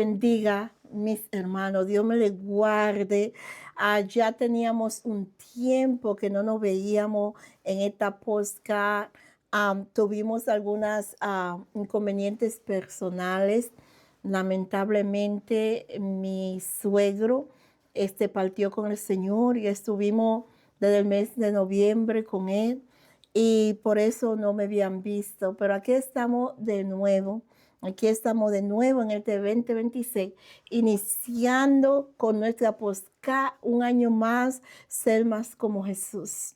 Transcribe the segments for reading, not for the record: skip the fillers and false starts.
bendiga, mis hermanos. Dios me les guarde. Ya teníamos un tiempo que no nos veíamos en esta podcast. Tuvimos algunas inconvenientes personales. Lamentablemente, mi suegro partió con el Señor y estuvimos desde el mes de noviembre con él y por eso no me habían visto. Pero aquí estamos de nuevo. Aquí estamos de nuevo en este 2026, iniciando con nuestra podcast un año más, ser más como Jesús.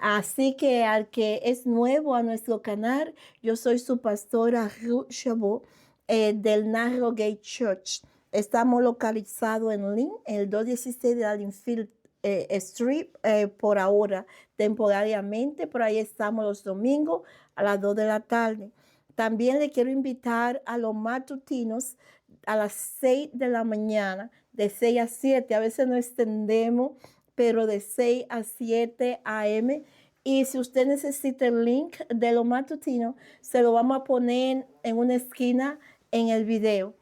Así que al que es nuevo a nuestro canal, yo soy su pastora Ruth Chabot del Narrow Gate Church. Estamos localizados en Lynn, en el 216 de la Linfield Street, por ahora, temporariamente. Por ahí estamos los domingos a las 2 de la tarde. También le quiero invitar a los matutinos a las 6 de la mañana, de 6 a 7. A veces nos extendemos, pero de 6 a 7 a.m. Y si usted necesita el link de los matutinos, se lo vamos a poner en una esquina en el video.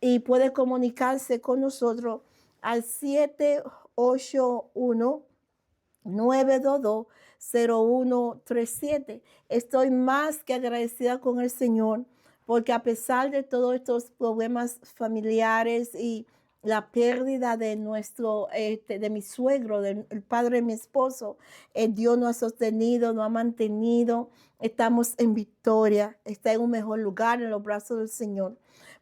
Y puede comunicarse con nosotros al 781-922-0137. Estoy más que agradecida con el Señor porque a pesar de todos estos problemas familiares y la pérdida de de mi suegro, del padre de mi esposo, Dios nos ha sostenido, nos ha mantenido. Estamos en victoria, está en un mejor lugar en los brazos del Señor.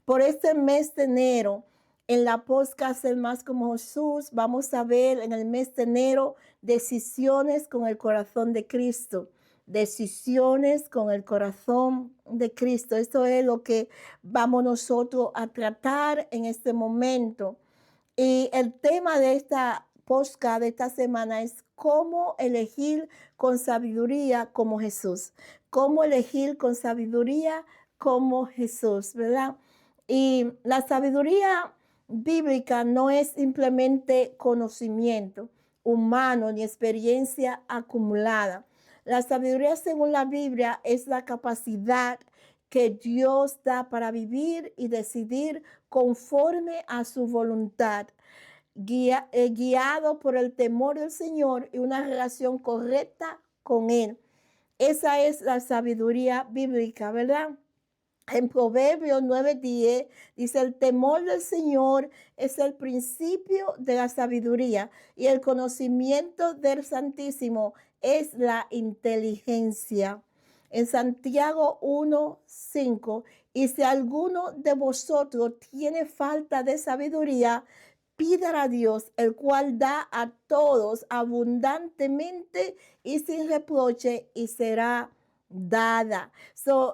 Por este mes de enero, en la podcast Ser Más como Jesús, vamos a ver en el mes de enero decisiones con el corazón de Cristo. Decisiones con el corazón de Cristo. Esto es lo que vamos nosotros a tratar en este momento. Y el tema de esta podcast de esta semana es cómo elegir con sabiduría como Jesús. Cómo elegir con sabiduría como Jesús, ¿verdad? Y la sabiduría bíblica no es simplemente conocimiento humano ni experiencia acumulada. La sabiduría, según la Biblia, es la capacidad que Dios da para vivir y decidir conforme a su voluntad, guiado por el temor del Señor y una relación correcta con Él. Esa es la sabiduría bíblica, ¿verdad? En Proverbios 9:10 dice, el temor del Señor es el principio de la sabiduría y el conocimiento del Santísimo es la inteligencia. En Santiago 1:5, y si alguno de vosotros tiene falta de sabiduría, pídala a Dios, el cual da a todos abundantemente y sin reproche, y será dada.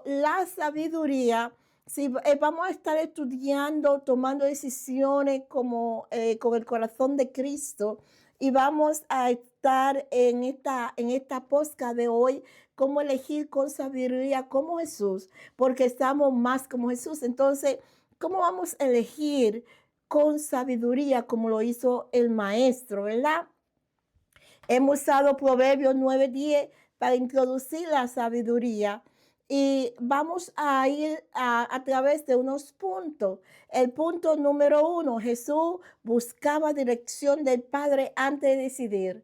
La sabiduría, si vamos a estar estudiando, tomando decisiones como con el corazón de Cristo, y vamos a estar en esta podcast de hoy, cómo elegir con sabiduría como Jesús, porque estamos más como Jesús. Entonces, ¿cómo vamos a elegir con sabiduría como lo hizo el maestro, verdad? Hemos usado Proverbios 9:10 para introducir la sabiduría y vamos a ir a través de unos puntos. El punto número 1, Jesús buscaba dirección del Padre antes de decidir.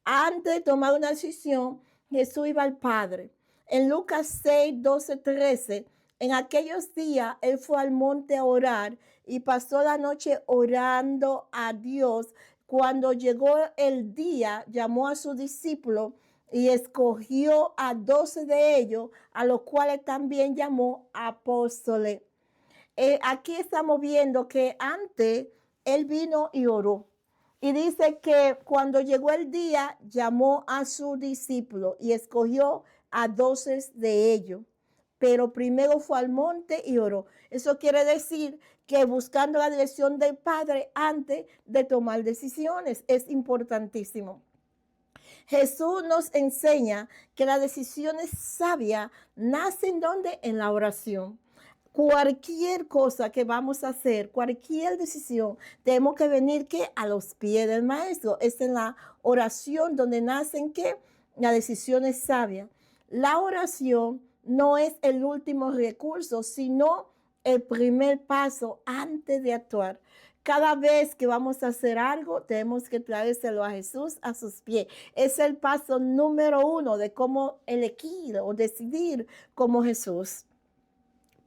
Antes de tomar una decisión, Jesús iba al Padre. En Lucas 6:12-13, en aquellos días él fue al monte a orar y pasó la noche orando a Dios. Cuando llegó el día, llamó a sus discípulos y escogió a 12 de ellos, a los cuales también llamó apóstoles. Aquí estamos viendo que antes él vino y oró. Y dice que cuando llegó el día, llamó a sus discípulos y escogió a 12 de ellos. Pero primero fue al monte y oró. Eso quiere decir que buscando la dirección del Padre antes de tomar decisiones es importantísimo. Jesús nos enseña que las decisiones sabias nacen ¿dónde? En la oración. Cualquier cosa que vamos a hacer, cualquier decisión, tenemos que venir ¿qué? A los pies del maestro. Es en la oración donde nacen ¿qué? Las decisiones sabias. La oración no es el último recurso, sino el primer paso antes de actuar. Cada vez que vamos a hacer algo, tenemos que traérselo a Jesús a sus pies. Es el paso número 1 de cómo elegir o decidir como Jesús.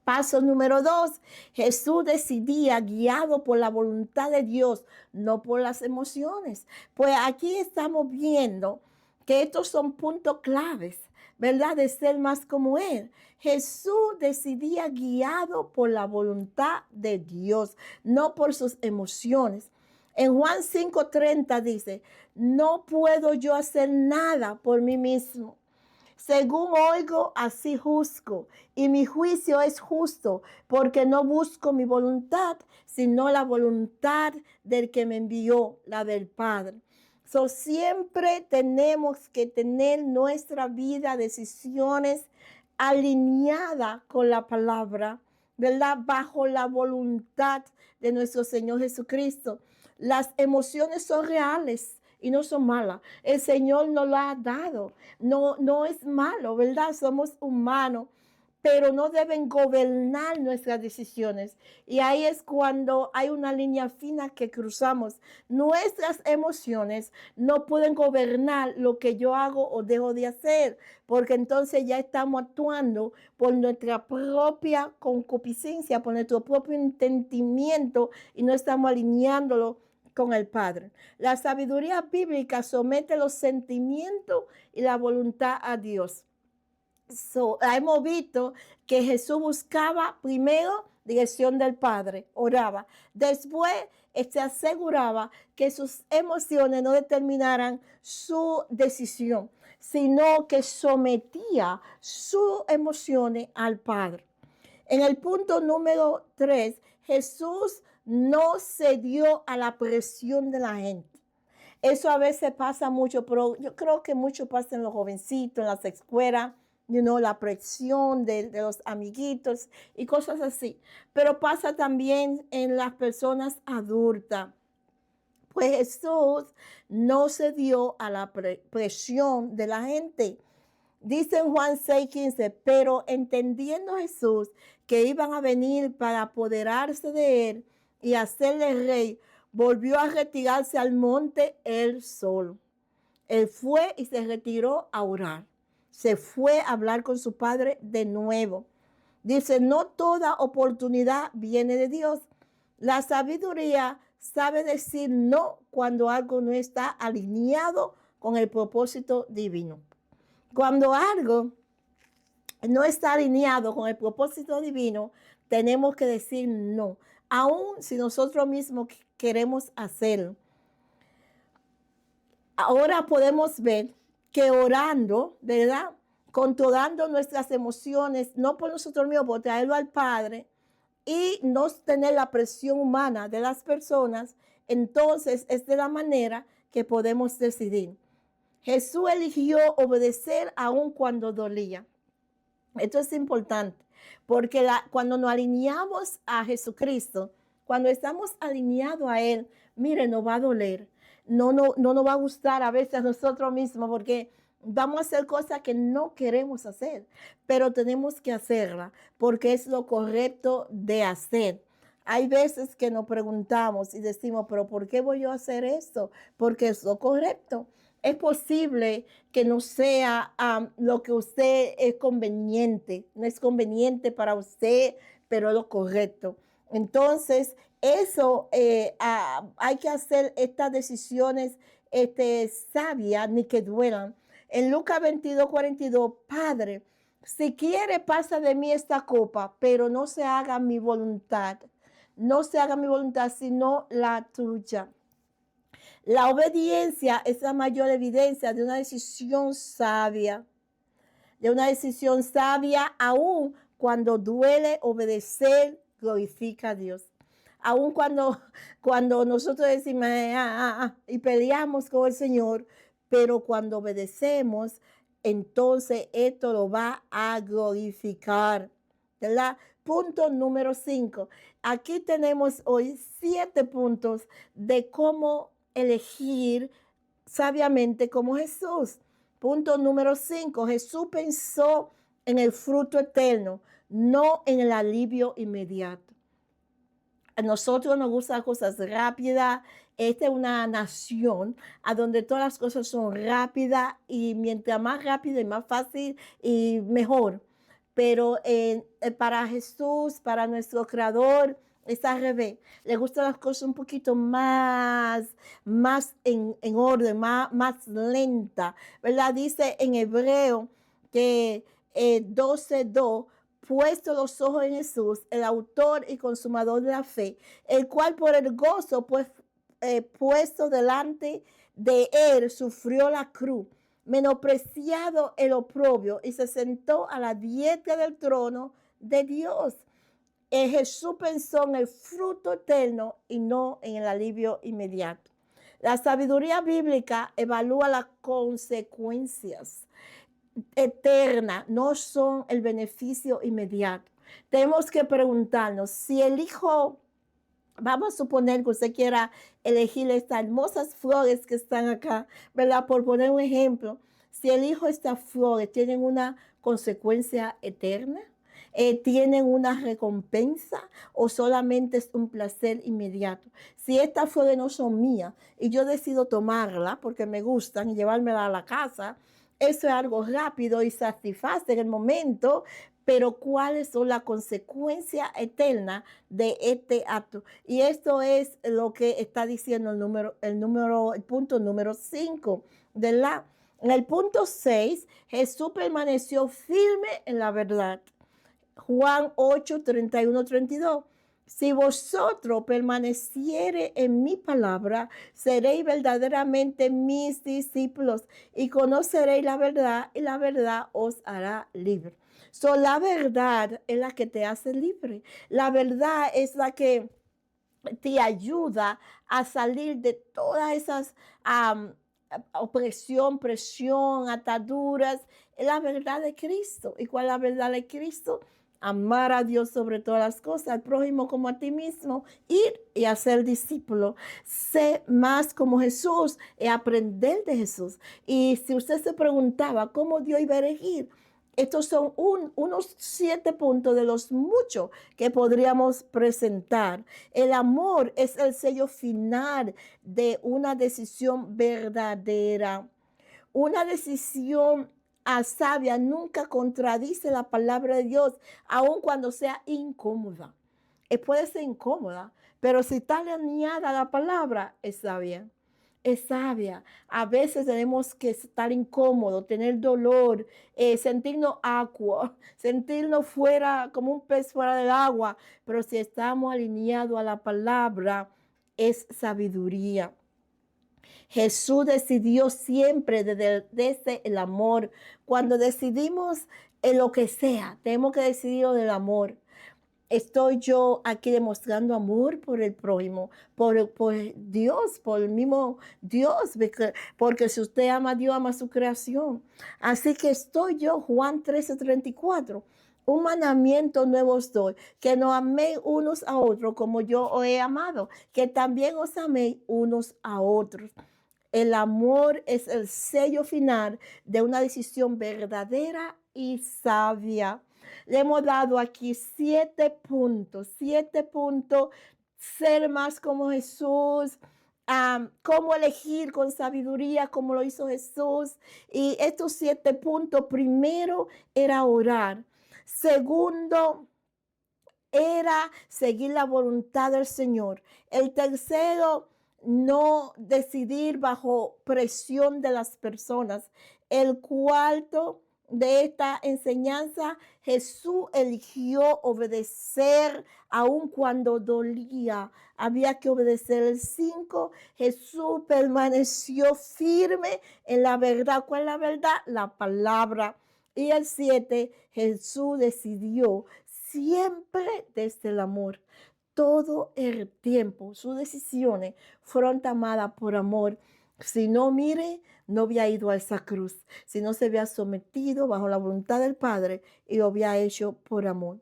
Paso número 2, Jesús decidía guiado por la voluntad de Dios, no por las emociones. Pues aquí estamos viendo que estos son puntos claves, ¿verdad? De ser más como Él. Jesús decidía guiado por la voluntad de Dios, no por sus emociones. En Juan 5:30 dice, no puedo yo hacer nada por mí mismo. Según oigo, así juzgo, y mi juicio es justo, porque no busco mi voluntad, sino la voluntad del que me envió, la del Padre. So, siempre tenemos que tener nuestra vida, decisiones alineadas con la palabra, ¿verdad? Bajo la voluntad de nuestro Señor Jesucristo. Las emociones son reales y no son malas. El Señor nos lo ha dado. No es malo, ¿verdad? Somos humanos, pero no deben gobernar nuestras decisiones. Y ahí es cuando hay una línea fina que cruzamos. Nuestras emociones no pueden gobernar lo que yo hago o dejo de hacer, porque entonces ya estamos actuando por nuestra propia concupiscencia, por nuestro propio entendimiento y no estamos alineándolo con el Padre. La sabiduría bíblica somete los sentimientos y la voluntad a Dios. Hemos visto que Jesús buscaba primero dirección del Padre, oraba. Después se aseguraba que sus emociones no determinaran su decisión, sino que sometía sus emociones al Padre. En el punto número 3, Jesús no cedió a la presión de la gente. Eso a veces pasa mucho, pero yo creo que mucho pasa en los jovencitos, en las escuelas, la presión de los amiguitos y cosas así. Pero pasa también en las personas adultas. Pues Jesús no cedió a la presión de la gente. Dice en Juan 6:15, pero entendiendo Jesús que iban a venir para apoderarse de él y hacerle rey, volvió a retirarse al monte él solo. Él fue y se retiró a orar. Se fue a hablar con su padre de nuevo. Dice, no toda oportunidad viene de Dios. La sabiduría sabe decir no cuando algo no está alineado con el propósito divino. Cuando algo no está alineado con el propósito divino, tenemos que decir no, aun si nosotros mismos queremos hacerlo. Ahora podemos ver que orando, ¿verdad? Controlando nuestras emociones, no por nosotros mismos, por traerlo al Padre y no tener la presión humana de las personas, entonces es de la manera que podemos decidir. Jesús eligió obedecer aun cuando dolía. Esto es importante, porque cuando nos alineamos a Jesucristo, cuando estamos alineados a Él, mire, nos va a doler. No nos va a gustar a veces a nosotros mismos, porque vamos a hacer cosas que no queremos hacer, pero tenemos que hacerla, porque es lo correcto de hacer. Hay veces que nos preguntamos y decimos, pero ¿por qué voy yo a hacer esto? Porque es lo correcto. Es posible que no sea lo que usted es conveniente, no es conveniente para usted, pero es lo correcto. Entonces, eso hay que hacer estas decisiones sabias, ni que duelan. En Lucas 22:42, Padre, si quiere pasa de mí esta copa, pero no se haga mi voluntad. No se haga mi voluntad, sino la tuya. La obediencia es la mayor evidencia de una decisión sabia. De una decisión sabia, aun cuando duele obedecer, glorifica a Dios. Aun cuando nosotros decimos y peleamos con el Señor, pero cuando obedecemos, entonces esto lo va a glorificar. ¿Verdad? Punto número 5. Aquí tenemos hoy 7 puntos de cómo elegir sabiamente como Jesús. Punto número 5. Jesús pensó en el fruto eterno, no en el alivio inmediato. A nosotros nos gustan cosas rápidas. Esta es una nación a donde todas las cosas son rápidas y mientras más rápido y más fácil y mejor. Pero para Jesús, para nuestro Creador, es al revés. Le gustan las cosas un poquito más en orden, más lenta, ¿verdad? Dice en Hebreo que 12:2, puesto los ojos en Jesús, el autor y consumador de la fe, el cual por el gozo pues, puesto delante de él sufrió la cruz, menospreciado el oprobio, y se sentó a la diestra del trono de Dios. Jesús pensó en el fruto eterno y no en el alivio inmediato. La sabiduría bíblica evalúa las consecuencias eterna, no son el beneficio inmediato. Tenemos que preguntarnos si el hijo, vamos a suponer que usted quiera elegir estas hermosas flores que están acá, ¿verdad? Por poner un ejemplo, si el hijo, estas flores tienen una consecuencia eterna, tienen una recompensa o solamente es un placer inmediato. Si estas flores no son mías y yo decido tomarla porque me gustan y llevármela a la casa, eso es algo rápido y satisface en el momento, pero ¿cuáles son las consecuencias eternas de este acto? Y esto es lo que está diciendo el punto número 5 de la. En el punto 6, Jesús permaneció firme en la verdad. Juan 8, 31, 32. Si vosotros permaneciere en mi palabra, seréis verdaderamente mis discípulos y conoceréis la verdad y la verdad os hará libre. La verdad es la que te hace libre. La verdad es la que te ayuda a salir de todas esas opresión, presión, ataduras. Es la verdad de Cristo. ¿Y cuál es la verdad de Cristo? Amar a Dios sobre todas las cosas, al prójimo como a ti mismo, ir y hacer discípulo. Sé más como Jesús y aprender de Jesús. Y si usted se preguntaba cómo Dios iba a elegir, estos son unos 7 puntos de los muchos que podríamos presentar. El amor es el sello final de una decisión verdadera. Una decisión sabia nunca contradice la palabra de Dios, aun cuando sea incómoda. Puede ser incómoda, pero si está alineada a la palabra, es sabia. Es sabia. A veces tenemos que estar incómodos, tener dolor, sentirnos agua, sentirnos fuera como un pez fuera del agua, pero si estamos alineados a la palabra, es sabiduría. Jesús decidió siempre desde el amor. Cuando decidimos en lo que sea, tenemos que decidir del amor. Estoy yo aquí demostrando amor por el prójimo, por Dios, por el mismo Dios, porque si usted ama a Dios, ama a su creación. Así que estoy yo, Juan 13:34. Un mandamiento nuevo os doy, que nos améis unos a otros como yo os he amado, que también os améis unos a otros. El amor es el sello final de una decisión verdadera y sabia. Le hemos dado aquí 7 puntos, 7 puntos, ser más como Jesús, cómo elegir con sabiduría como lo hizo Jesús. Y estos 7 puntos, primero era orar. Segundo, era seguir la voluntad del Señor. El tercero, no decidir bajo presión de las personas. El cuarto de esta enseñanza, Jesús eligió obedecer aun cuando dolía. Había que obedecer. El 5, Jesús permaneció firme en la verdad. ¿Cuál es la verdad? La palabra. Y el 7, Jesús decidió siempre desde el amor. Todo el tiempo sus decisiones fueron tomadas por amor. Si no, mire, no había ido a esa cruz. Si no se había sometido bajo la voluntad del Padre y lo había hecho por amor.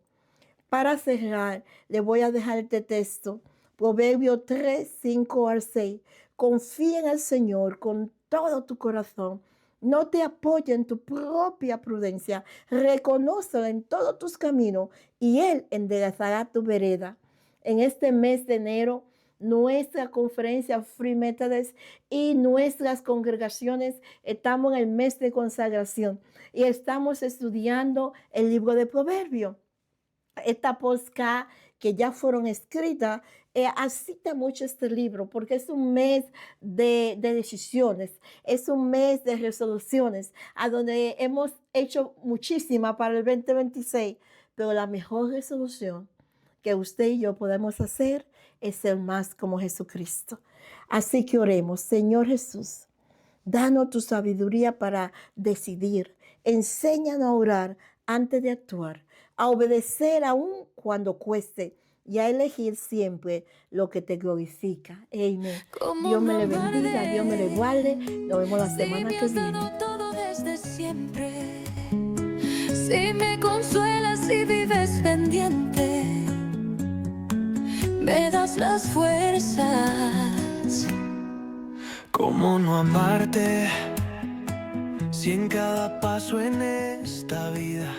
Para cerrar, le voy a dejar este texto. Proverbios 3, 5 al 6. Confía en el Señor con todo tu corazón. No te apoyes en tu propia prudencia. Reconócelo en todos tus caminos y Él enderezará tu vereda. En este mes de enero, nuestra conferencia Free Methodist y nuestras congregaciones estamos en el mes de consagración y estamos estudiando el libro de Proverbios. Esta podcast que ya fueron escritas, asista mucho este libro porque es un mes de decisiones, es un mes de resoluciones, a donde hemos hecho muchísimas para el 2026, pero la mejor resolución que usted y yo podemos hacer es ser más como Jesucristo. Así que oremos, Señor Jesús, danos tu sabiduría para decidir. Enséñanos a orar antes de actuar, a obedecer aún cuando cueste y a elegir siempre lo que te glorifica. Amén. Dios me le bendiga, Dios me le guarde. Nos vemos la semana que viene. Todo desde siempre. Si me consuelas y vives pendiente, me das las fuerzas. ¿Cómo no amarte si en cada paso en esta vida